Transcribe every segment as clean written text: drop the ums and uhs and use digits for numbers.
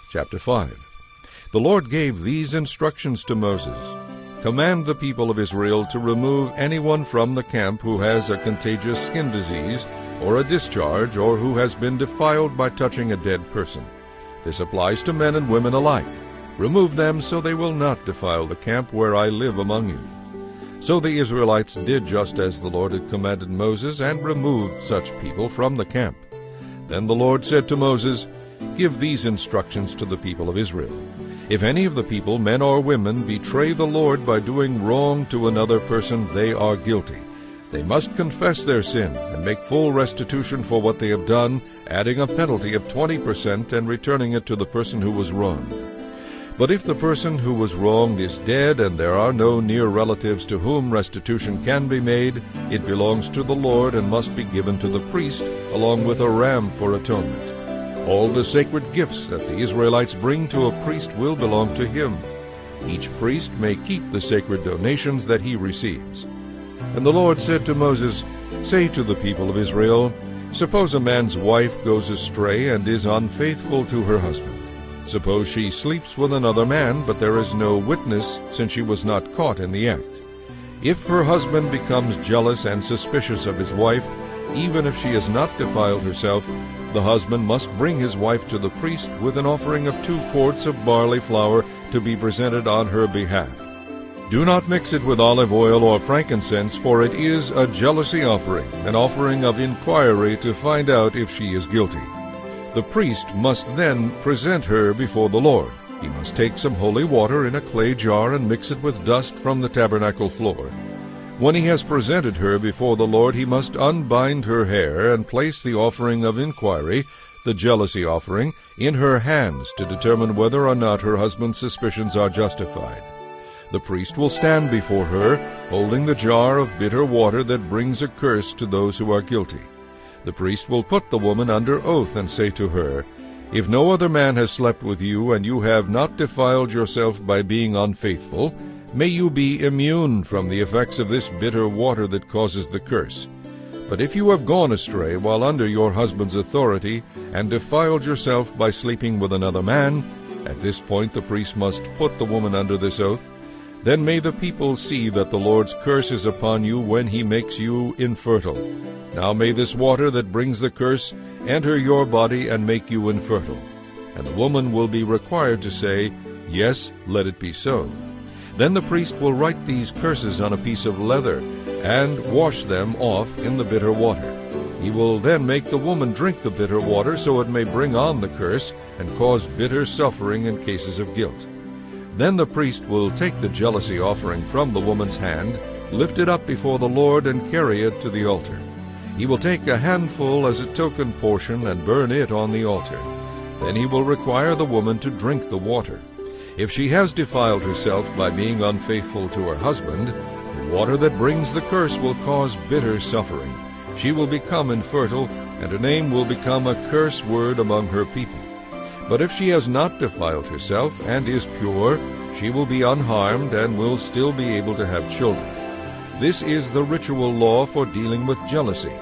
Chapter 5. The Lord gave these instructions to Moses. Command the people of Israel to remove anyone from the camp who has a contagious skin disease, or a discharge, or who has been defiled by touching a dead person. This applies to men and women alike. Remove them so they will not defile the camp where I live among you. So the Israelites did just as the Lord had commanded Moses, and removed such people from the camp. Then the Lord said to Moses, Give these instructions to the people of Israel. If any of the people, men or women, betray the Lord by doing wrong to another person, they are guilty. They must confess their sin and make full restitution for what they have done, adding a penalty of 20% and returning it to the person who was wronged. But if the person who was wronged is dead and there are no near relatives to whom restitution can be made, it belongs to the Lord and must be given to the priest, along with a ram for atonement. All the sacred gifts that the Israelites bring to a priest will belong to him. Each priest may keep the sacred donations that he receives. And the Lord said to Moses, Say to the people of Israel, Suppose a man's wife goes astray and is unfaithful to her husband. Suppose she sleeps with another man, but there is no witness, since she was not caught in the act. If her husband becomes jealous and suspicious of his wife, even if she has not defiled herself, the husband must bring his wife to the priest with an offering of 2 quarts of barley flour to be presented on her behalf. Do not mix it with olive oil or frankincense, for it is a jealousy offering, an offering of inquiry to find out if she is guilty. The priest must then present her before the Lord. He must take some holy water in a clay jar and mix it with dust from the tabernacle floor. When he has presented her before the Lord, he must unbind her hair and place the offering of inquiry, the jealousy offering, in her hands to determine whether or not her husband's suspicions are justified. The priest will stand before her, holding the jar of bitter water that brings a curse to those who are guilty. The priest will put the woman under oath and say to her, If no other man has slept with you, and you have not defiled yourself by being unfaithful, may you be immune from the effects of this bitter water that causes the curse. But if you have gone astray while under your husband's authority, and defiled yourself by sleeping with another man, at this point the priest must put the woman under this oath. Then may the people see that the Lord's curse is upon you when he makes you infertile. Now may this water that brings the curse enter your body and make you infertile. And the woman will be required to say, Yes, let it be so. Then the priest will write these curses on a piece of leather and wash them off in the bitter water. He will then make the woman drink the bitter water so it may bring on the curse and cause bitter suffering in cases of guilt. Then the priest will take the jealousy offering from the woman's hand, lift it up before the Lord, and carry it to the altar. He will take a handful as a token portion and burn it on the altar. Then he will require the woman to drink the water. If she has defiled herself by being unfaithful to her husband, the water that brings the curse will cause bitter suffering. She will become infertile, and her name will become a curse word among her people. But if she has not defiled herself and is pure, she will be unharmed and will still be able to have children. This is the ritual law for dealing with jealousy.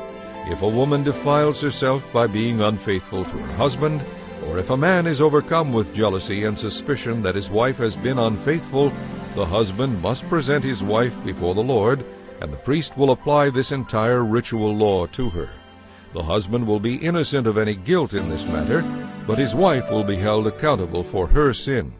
If a woman defiles herself by being unfaithful to her husband, or if a man is overcome with jealousy and suspicion that his wife has been unfaithful, the husband must present his wife before the Lord, and the priest will apply this entire ritual law to her. The husband will be innocent of any guilt in this matter, but his wife will be held accountable for her sin.